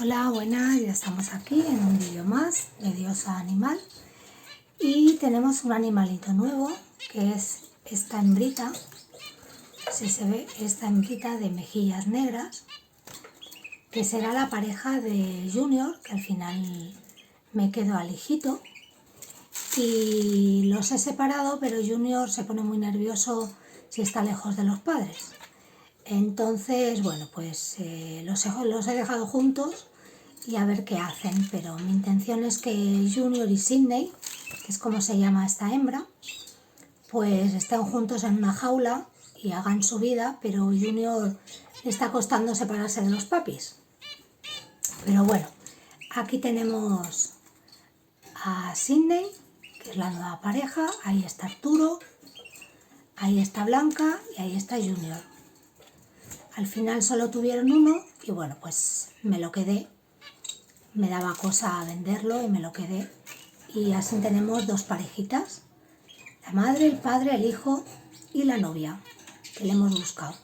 Hola, buenas, ya estamos aquí en un vídeo más de Diosa Animal y tenemos un animalito nuevo que es esta hembrita, si se ve, esta hembrita de mejillas negras, que será la pareja de Junior, que al final me quedo al hijito, y los he separado, pero Junior se pone muy nervioso si está lejos de los padres. Entonces, bueno, pues los he dejado juntos y a ver qué hacen, pero mi intención es que Junior y Sydney, que es como se llama esta hembra, pues estén juntos en una jaula y hagan su vida, pero Junior le está costando separarse de los papis. Pero bueno, aquí tenemos a Sydney, que es la nueva pareja, ahí está Arturo, ahí está Blanca y ahí está Junior. Al final solo tuvieron uno y bueno, pues me lo quedé. Me daba cosa venderlo y me lo quedé. Y así tenemos dos parejitas. La madre, el padre, el hijo y la novia que le hemos buscado.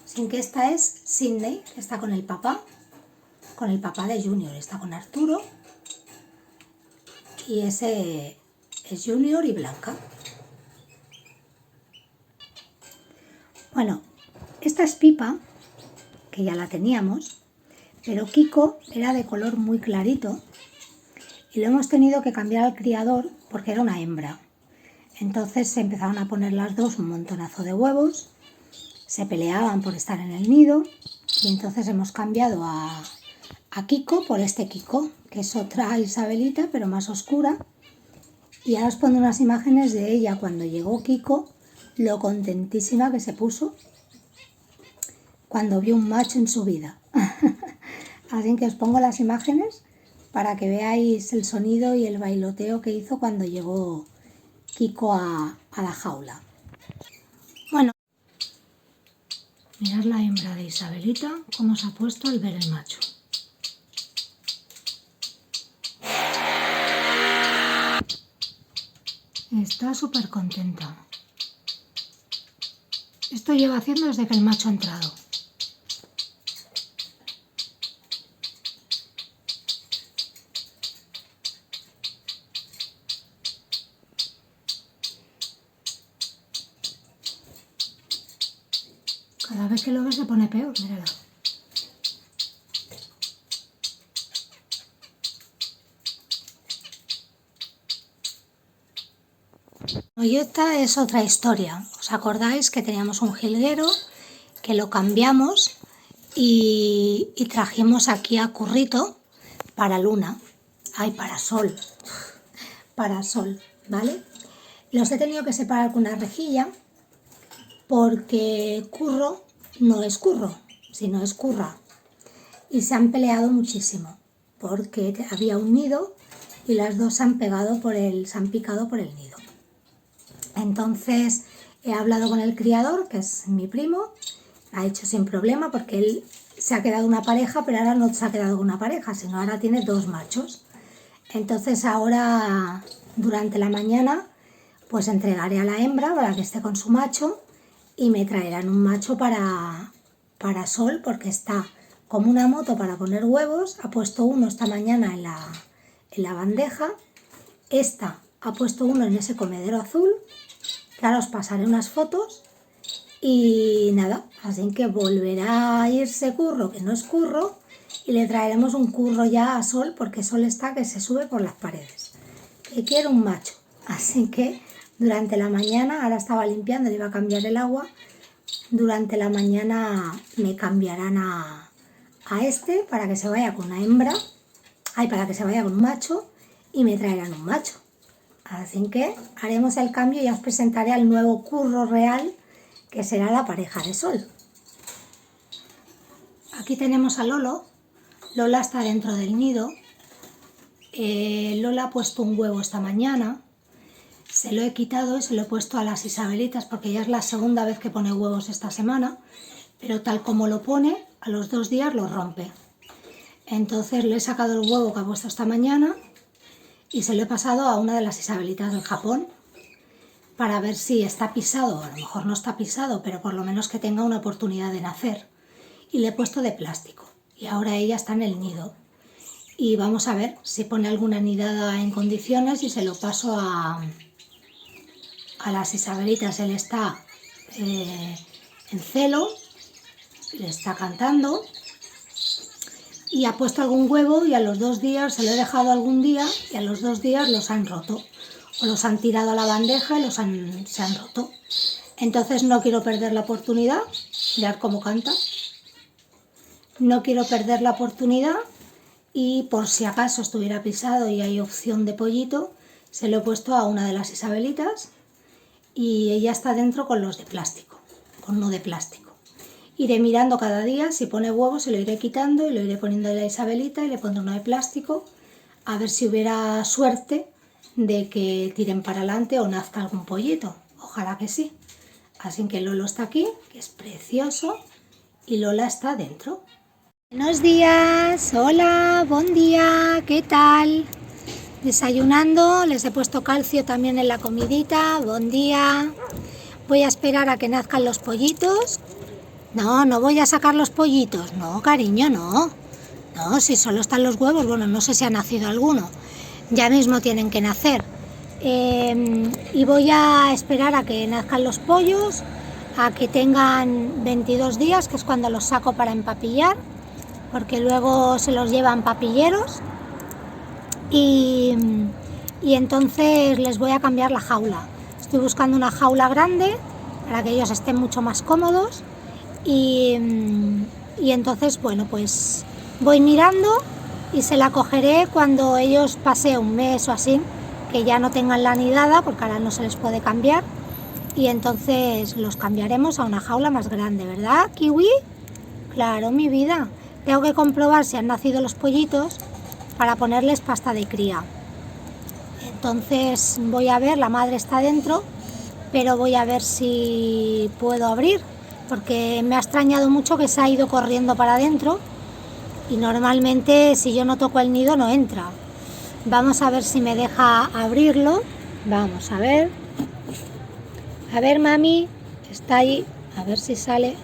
Sin que esta es Sydney, que está con el papá de Junior. Está con Arturo. Y ese es Junior y Blanca. Bueno, esta es Pipa, que ya la teníamos, pero Kiko era de color muy clarito y lo hemos tenido que cambiar al criador porque era una hembra. Entonces se empezaron a poner las dos un montonazo de huevos, se peleaban por estar en el nido y entonces hemos cambiado a Kiko por este Kiko, que es otra Isabelita pero más oscura. Y ahora os pongo unas imágenes de ella cuando llegó Kiko, lo contentísima que se puso cuando vio un macho en su vida. Así que os pongo las imágenes para que veáis el sonido y el bailoteo que hizo cuando llegó Kiko a la jaula. Bueno, mirad la hembra de Isabelita cómo se ha puesto al ver el macho. Está súper contenta. Esto lleva haciendo desde que el macho ha entrado. Cada vez que lo ve se pone peor, mírala. Y esta es otra historia. ¿Os acordáis que teníamos un jilguero que lo cambiamos y trajimos aquí a Currito para Luna? Ay, para Sol. Para Sol, ¿vale? Los he tenido que separar con una rejilla porque Curro no es Curro, sino es Curra. Y se han peleado muchísimo porque había un nido y las dos se han picado por el nido. Entonces he hablado con el criador, que es mi primo, ha hecho sin problema porque él se ha quedado una pareja, pero ahora no se ha quedado una pareja, sino ahora tiene dos machos. Entonces ahora durante la mañana pues entregaré a la hembra para que esté con su macho y me traerán un macho para Sol porque está como una moto para poner huevos. Ha puesto uno esta mañana en la bandeja. Esta ha puesto uno en ese comedero azul, que ahora os pasaré unas fotos. Y nada, así que volverá a irse Curro, que no es Curro, y le traeremos un Curro ya a Sol, porque Sol está que se sube por las paredes, que quiere un macho. Así que durante la mañana, ahora estaba limpiando, le iba a cambiar el agua, durante la mañana me cambiarán a este para que se vaya con una hembra, para que se vaya con un macho y me traerán un macho. Así que haremos el cambio y ya os presentaré al nuevo Curro real, que será la pareja de Sol. Aquí tenemos a Lolo. Lola está dentro del nido. Lola ha puesto un huevo esta mañana. Se lo he quitado y se lo he puesto a las Isabelitas porque ya es la segunda vez que pone huevos esta semana, pero tal como lo pone, a los 2 días lo rompe. Entonces le he sacado el huevo que ha puesto esta mañana y se lo he pasado a una de las Isabelitas del Japón para ver si está pisado. A lo mejor no está pisado, pero por lo menos que tenga una oportunidad de nacer. Y le he puesto de plástico. y ahora ella está en el nido. Y vamos a ver si pone alguna nidada en condiciones y se lo paso a las Isabelitas. Él está en celo, le está cantando y ha puesto algún huevo y a los 2 días se lo he dejado algún día y a los 2 días los han roto o los han tirado a la bandeja y se han roto. Entonces no quiero perder la oportunidad, mirad cómo canta, no quiero perder la oportunidad y por si acaso estuviera pisado y hay opción de pollito, se lo he puesto a una de las Isabelitas y ella está dentro con los de plástico, con uno de plástico. Iré mirando cada día, si pone huevos se lo iré quitando y lo iré poniendo a la Isabelita y le pondré uno de plástico, a ver si hubiera suerte de que tiren para adelante o nazca algún pollito. Ojalá que sí. Así que Lolo está aquí, que es precioso, y Lola está dentro. Buenos días, hola, buen día, ¿qué tal? Desayunando, les he puesto calcio también en la comidita, buen día. Voy a esperar a que nazcan los pollitos. No, no voy a sacar los pollitos, no, cariño, no. No, si solo están los huevos, bueno, no sé si ha nacido alguno. Ya mismo tienen que nacer. Y voy a esperar a que nazcan los pollos, a que tengan 22 días, que es cuando los saco para empapillar, porque luego se los llevan papilleros y entonces les voy a cambiar la jaula. Estoy buscando una jaula grande para que ellos estén mucho más cómodos y entonces, bueno, pues voy mirando y se la cogeré cuando ellos pase un mes o así, que ya no tengan la nidada, porque ahora no se les puede cambiar, y entonces los cambiaremos a una jaula más grande, ¿verdad, Kiwi? Claro, mi vida. Tengo que comprobar si han nacido los pollitos para ponerles pasta de cría. Entonces voy a ver, la madre está dentro, pero voy a ver si puedo abrir, porque me ha extrañado mucho que se ha ido corriendo para adentro y normalmente si yo no toco el nido no entra. Vamos a ver si me deja abrirlo. Vamos a ver. A ver, mami, está ahí. A ver si sale.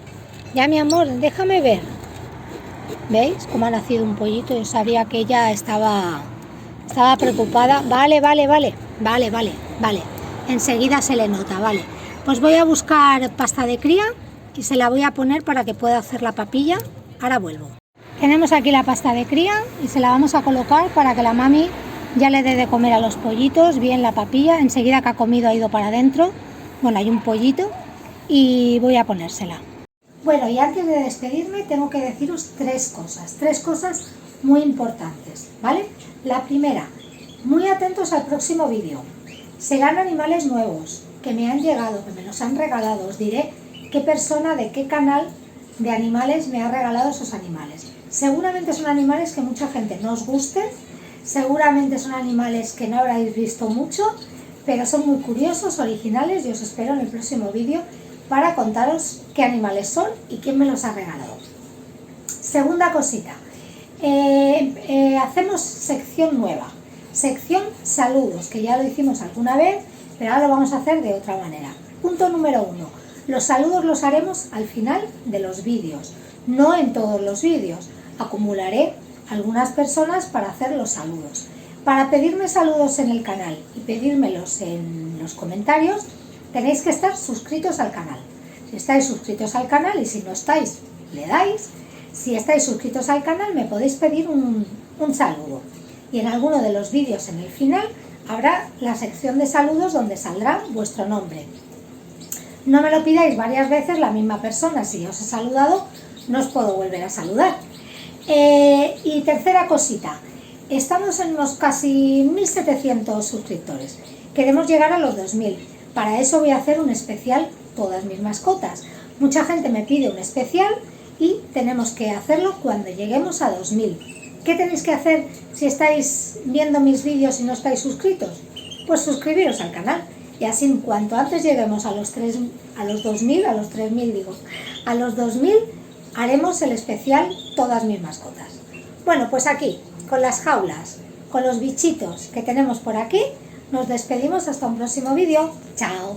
Ya, mi amor, déjame ver. ¿Veis cómo ha nacido un pollito? Yo sabía que ella estaba preocupada. Vale. Enseguida se le nota, vale. Pues voy a buscar pasta de cría y se la voy a poner para que pueda hacer la papilla. Ahora vuelvo. Tenemos aquí la pasta de cría y se la vamos a colocar para que la mami ya le dé de comer a los pollitos bien la papilla. Enseguida que ha comido ha ido para adentro. Bueno, hay un pollito y voy a ponérsela. Bueno, y antes de despedirme tengo que deciros tres cosas muy importantes, ¿vale? La primera, muy atentos al próximo vídeo. Serán animales nuevos que me han llegado, que me los han regalado. Os diré qué persona de qué canal de animales me ha regalado esos animales. Seguramente son animales que mucha gente no os gusten, seguramente son animales que no habréis visto mucho, pero son muy curiosos, originales, y os espero en el próximo vídeo para contaros qué animales son y quién me los ha regalado. Segunda cosita, hacemos sección nueva, sección saludos, que ya lo hicimos alguna vez, pero ahora lo vamos a hacer de otra manera. Punto número 1, los saludos los haremos al final de los vídeos, no en todos los vídeos. Acumularé algunas personas para hacer los saludos. Para pedirme saludos en el canal y pedírmelos en los comentarios, tenéis que estar suscritos al canal. Si estáis suscritos al canal y si no estáis, le dais. Si estáis suscritos al canal, me podéis pedir un saludo. Y en alguno de los vídeos en el final habrá la sección de saludos donde saldrá vuestro nombre. No me lo pidáis varias veces la misma persona. Si ya os he saludado, no os puedo volver a saludar. Y tercera cosita, estamos en unos casi 1700 suscriptores. Queremos llegar a los 2000. Para eso voy a hacer un especial todas mis mascotas. Mucha gente me pide un especial y tenemos que hacerlo cuando lleguemos a 2000. ¿Qué tenéis que hacer si estáis viendo mis vídeos y no estáis suscritos? Pues suscribiros al canal. Y así en cuanto antes lleguemos a los 2000, haremos el especial todas mis mascotas. Bueno, pues aquí, con las jaulas, con los bichitos que tenemos por aquí, nos despedimos hasta un próximo vídeo. ¡Chao!